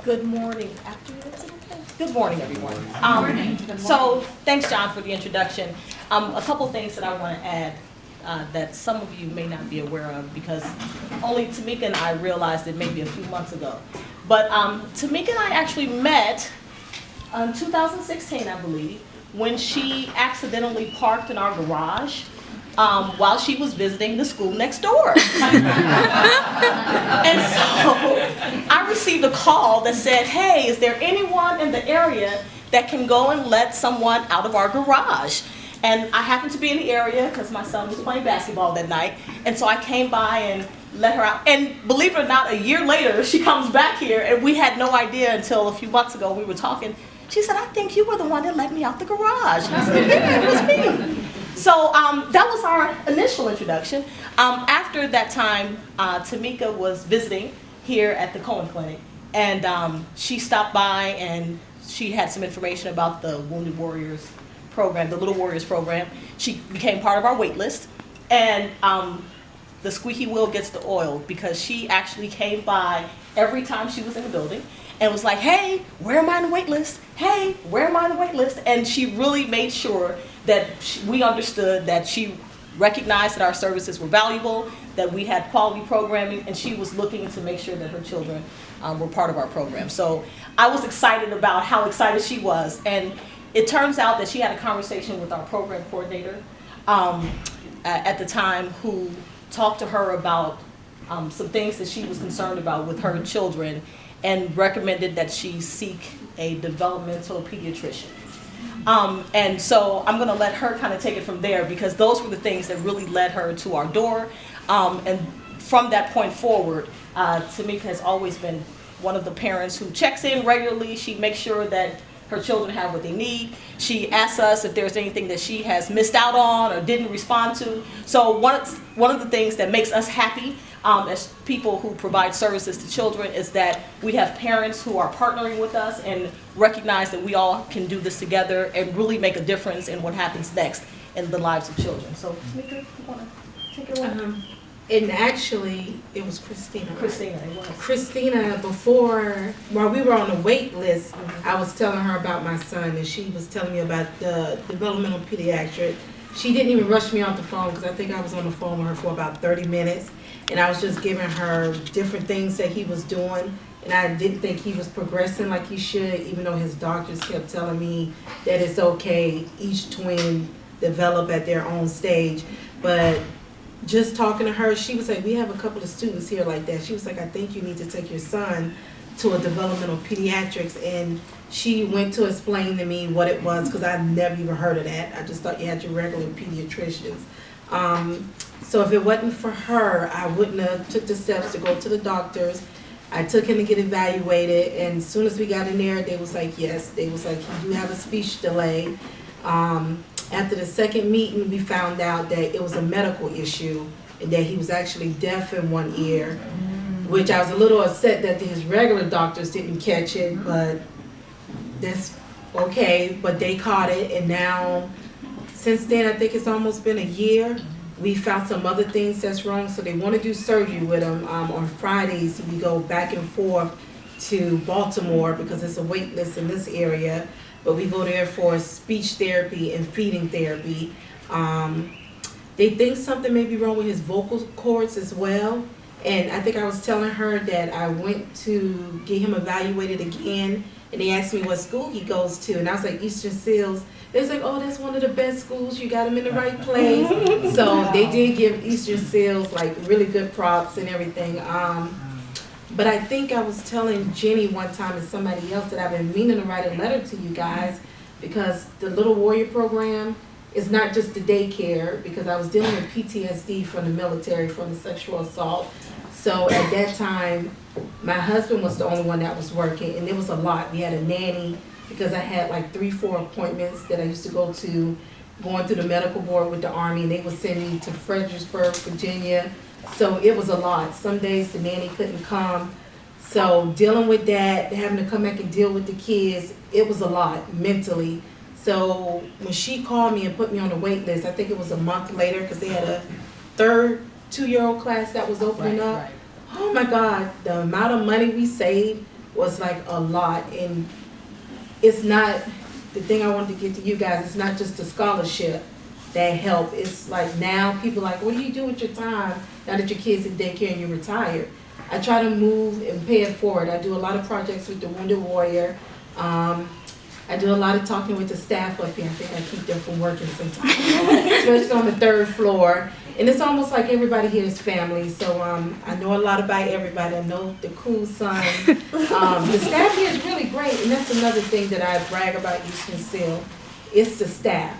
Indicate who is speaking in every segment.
Speaker 1: Good morning. Good morning, everyone. So, thanks, John, for the introduction. A couple things that I want to add that some of you may not be aware of, because only Tamika and I realized it maybe a few months ago. But Tamika and I actually met in 2016, I believe, when she accidentally parked in our garage while she was visiting the school next door. And so I received a call that said, hey, is there anyone in the area that can go and let someone out of our garage? And I happened to be in the area because my son was playing basketball that night. And so I came by and let her out. And believe it or not, a year later, she comes back here, and we had no idea until a few months ago we were talking. She said, I think you were the one that let me out the garage. And I said, yeah, it was me. So that was our initial introduction. After that time, Tamika was visiting here at the Cohen Clinic, and she stopped by and she had some information about the Wounded Warriors program, the Little Warriors program. She became part of our wait list, and the squeaky wheel gets the oil, because she actually came by every time she was in the building and was like, hey, where am I on the wait list? Hey, where am I on the wait list? And she really made sure that we understood that she recognized that our services were valuable, that we had quality programming, and she was looking to make sure that her children were part of our program. So I was excited about how excited she was. And it turns out that she had a conversation with our program coordinator at the time, who talked to her about some things that she was concerned about with her children, and recommended that she seek a developmental pediatrician. And so I'm going to let her kind of take it from there, because those were the things that really led her to our door. And from that point forward, Tamika has always been one of the parents who checks in regularly. She makes sure that her children have what they need. She asks us if there's anything that she has missed out on or didn't respond to. So one of the things that makes us happy as people who provide services to children is that we have parents who are partnering with us and recognize that we all can do this together and really make a difference in what happens next in the lives of children. So, Tamika, you want to take it away?
Speaker 2: And actually, it was Christina. Right?
Speaker 1: Christina, it was.
Speaker 2: Christina, while we were on the wait list, I was telling her about my son, and she was telling me about the developmental pediatric. She didn't even rush me off the phone, because I think I was on the phone with her for about 30 minutes. And I was just giving her different things that he was doing. And I didn't think he was progressing like he should, even though his doctors kept telling me that it's okay. Each twin develop at their own stage. But just talking to her, she was like, we have a couple of students here like that. She was like, I think you need to take your son to a developmental pediatrics. And she went to explain to me what it was, because I'd never even heard of that. I just thought you had your regular pediatricians. So if it wasn't for her, I wouldn't have took the steps to go to the doctors. I took him to get evaluated, and as soon as we got in there, they was like, yes. They was like, you do have a speech delay. After the second meeting, we found out that it was a medical issue, and that he was actually deaf in one ear, which I was a little upset that his regular doctors didn't catch it, but that's okay. But they caught it, and now, since then, I think it's almost been a year. We found some other things that's wrong, so they want to do surgery with him. On Fridays, we go back and forth to Baltimore, because it's a wait list in this area, but we go there for speech therapy and feeding therapy. They think something may be wrong with his vocal cords as well, and I think I was telling her that I went to get him evaluated again, and they asked me what school he goes to, and I was like, Eastern Seals. They was like, oh, that's one of the best schools. You got him in the right place. So they did give Eastern Seals like really good props and everything. But I think I was telling Jenny one time and somebody else that I've been meaning to write a letter to you guys, because the Little Warrior program is not just the daycare, because I was dealing with PTSD from the military, from the sexual assault. So at that time, my husband was the only one that was working, and it was a lot. We had a nanny, because I had like 3-4 appointments that I used to go to, going through the medical board with the Army, and they would send me to Fredericksburg, Virginia. So it was a lot. Some days the nanny couldn't come. So dealing with that, having to come back and deal with the kids, it was a lot mentally. So when she called me and put me on the wait list, I think it was a month later, because they had a third 2-year-old class that was opening up. Right. Oh my God, the amount of money we saved was like a lot. And it's not, the thing I wanted to get to you guys, it's not just the scholarship that help. It's like now people like, what do you do with your time now that your kids in daycare and you're retired? I try to move and pay it forward. I do a lot of projects with the Wounded Warrior. I do a lot of talking with the staff up here. I think I keep them from working sometimes, especially on the 3rd floor. And it's almost like everybody here is family. So I know a lot about everybody. I know the cool son. The staff here is really great. And that's another thing that I brag about Eastern Seal. It's the staff.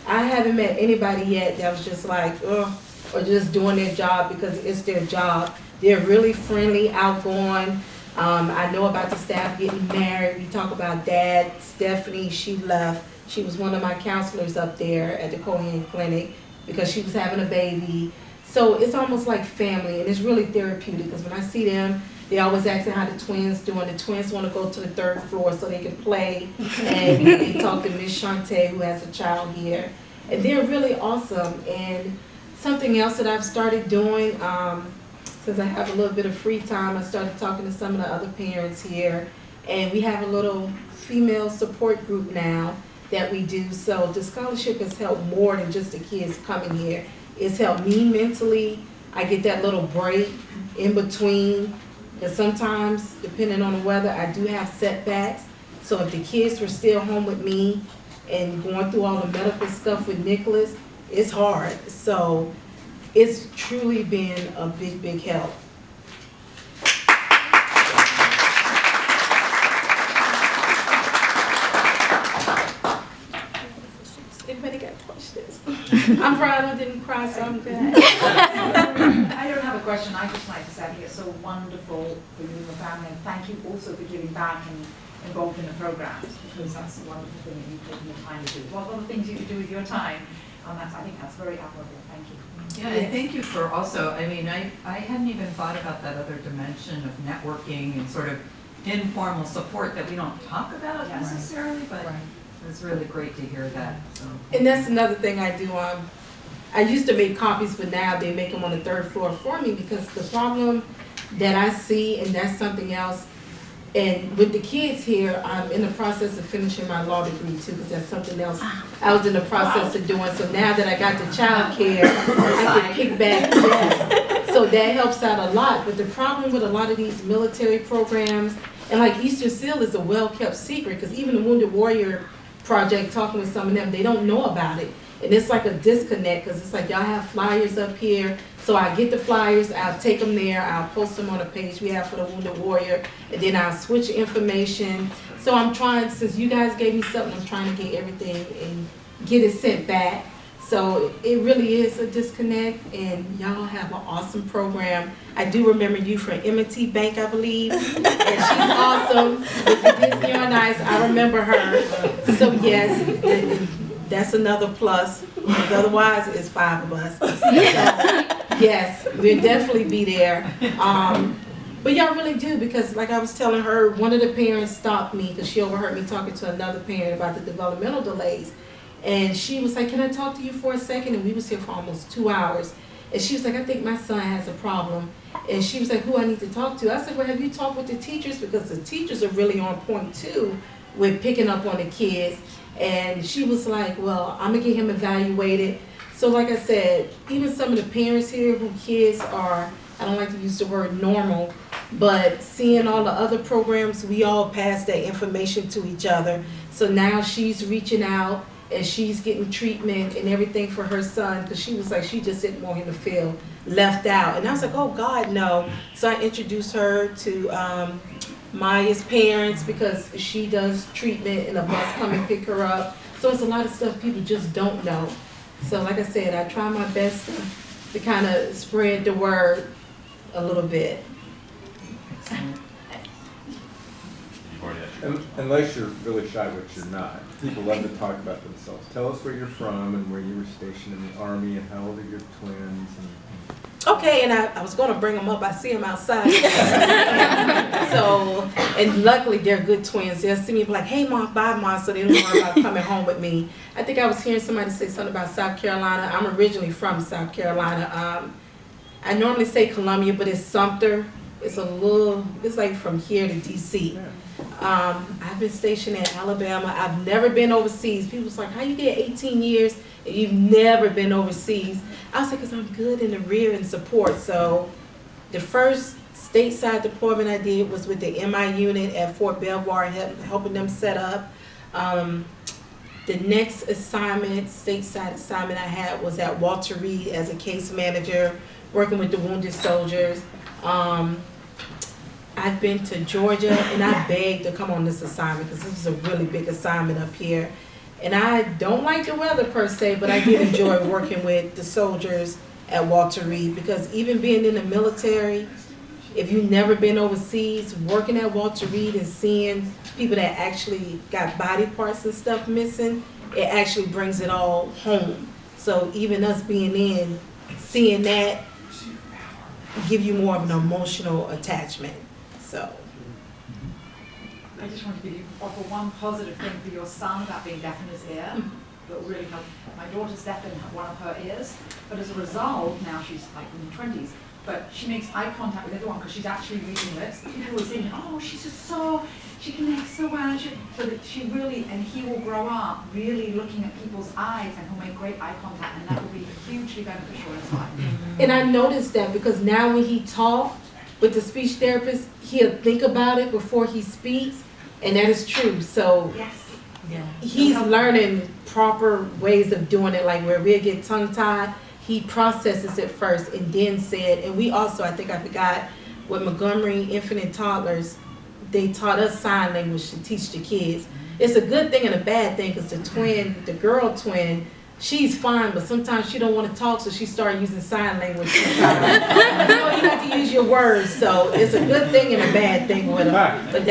Speaker 2: I haven't met anybody yet that was just like, ugh, or just doing their job because it's their job. They're really friendly, outgoing. I know about the staff getting married. We talk about Dad, Stephanie, she left. She was one of my counselors up there at the Cohen Clinic because she was having a baby. So it's almost like family, and it's really therapeutic because when I see them, they always asking how the twins doing. The twins want to go to the 3rd floor so they can play. And they talk to Miss Shantae, who has a child here. And they're really awesome. And something else that I've started doing, since I have a little bit of free time, I started talking to some of the other parents here, and we have a little female support group now that we do. So the scholarship has helped more than just the kids coming here. It's helped me mentally. I get that little break in between, because sometimes, depending on the weather, I do have setbacks. So if the kids were still home with me and going through all the medical stuff with Nicholas, it's hard. So it's truly been a big, big help. Anybody got questions? I'm proud I didn't cry, so I'm good.
Speaker 3: I don't have a question. I just like to say I think it's so wonderful for you and your family, and thank you also for giving back and involved in the programs, because that's the wonderful thing that you've taken the time to do. What are the things you could do with your time? I think that's very admirable. Thank you.
Speaker 4: Yeah, and thank you for also, I mean, I hadn't even thought about that other dimension of networking and sort of informal support that we don't talk about necessarily, but it's really great to hear that. So.
Speaker 2: And that's another thing I do. I used to make copies, but now they make them on the 3rd floor for me, because the problem that I see, and that's something else, and with the kids here, I'm in the process of finishing my law degree too, because that's something else I was in the process of doing. So now that I got the child care, I can kick back. Yes. So that helps out a lot. But the problem with a lot of these military programs, and like Eastern Seal is a well-kept secret, because even the Wounded Warrior Project, talking with some of them, they don't know about it. And it's like a disconnect, because it's like y'all have flyers up here. So I get the flyers, I'll take them there, I'll post them on a page we have for the Wounded Warrior, and then I'll switch information. So I'm trying, since you guys gave me something, I'm trying to get everything and get it sent back. So it really is a disconnect, and y'all have an awesome program. I do remember you from M&T Bank, I believe, and she's awesome with the Disney on Ice. I remember her. So yes, that's another plus, because otherwise it's 5 of us. So, yes, we'll definitely be there. But y'all really do, because like I was telling her, one of the parents stopped me because she overheard me talking to another parent about the developmental delays. And she was like, can I talk to you for a second? And we was here for almost 2 hours. And she was like, I think my son has a problem. And she was like, who I need to talk to? I said, well, have you talked with the teachers? Because the teachers are really on point too with picking up on the kids. And she was like, well, I'm gonna get him evaluated. So like I said, even some of the parents here who kids are, I don't like to use the word normal, but seeing all the other programs, we all pass that information to each other. So now she's reaching out and she's getting treatment and everything for her son, because she was like, she just didn't want him to feel left out. And I was like, oh God, no. So I introduced her to Maya's parents, because she does treatment and a bus come and pick her up. So it's a lot of stuff people just don't know. So like I said, I try my best to kind of spread the word a little bit.
Speaker 5: Unless you're really shy, which you're not. People love to talk about themselves. Tell us where you're from and where you were stationed in the Army and how old are your twins.
Speaker 2: Okay, and I was going to bring them up. I see them outside. So, and luckily they're good twins. They'll see me like, hey Mom, bye Mom, so they don't worry about coming home with me. I think I was hearing somebody say something about South Carolina. I'm originally from South Carolina. I normally say Columbia, but it's Sumter. It's like from here to DC. I've been stationed in Alabama. I've never been overseas. People's like, how you get 18 years and you've never been overseas? I was like, because I'm good in the rear and support. So the first stateside deployment I did was with the MI unit at Fort Belvoir, helping them set up. The next assignment, stateside assignment I had was at Walter Reed as a case manager, working with the wounded soldiers. I've been to Georgia, and I begged to come on this assignment because this is a really big assignment up here. And I don't like the weather per se, but I did enjoy working with the soldiers at Walter Reed, because even being in the military, if you've never been overseas, working at Walter Reed and seeing people that actually got body parts and stuff missing, it actually brings it all home. So even us being in, seeing that, give you more of an emotional attachment. So
Speaker 3: I just want to give you offer one positive thing for your son about being deaf in his ear that will really help. My daughter's deaf in one of her ears, but as a result, now she's like in her 20s, but she makes eye contact with everyone because she's actually reading lips. People will say, oh, she's just so, she connects so well. So that she really, and he will grow up really looking at people's eyes, and he'll make great eye contact, and that will be hugely beneficial in his life.
Speaker 2: And I noticed that because now when he talks with the speech therapist, he'll think about it before he speaks, and that is true. So
Speaker 3: Yes.
Speaker 2: he's learning proper ways of doing it, like where we'll get tongue-tied, he processes it first and then said, and we also, I think I forgot, with Montgomery Infant Toddlers, they taught us sign language to teach the kids. It's a good thing and a bad thing, because the girl twin, she's fine, but sometimes she don't want to talk, so she started using sign language sometimes. You have to use your words, so it's a good thing and a bad thing with her. But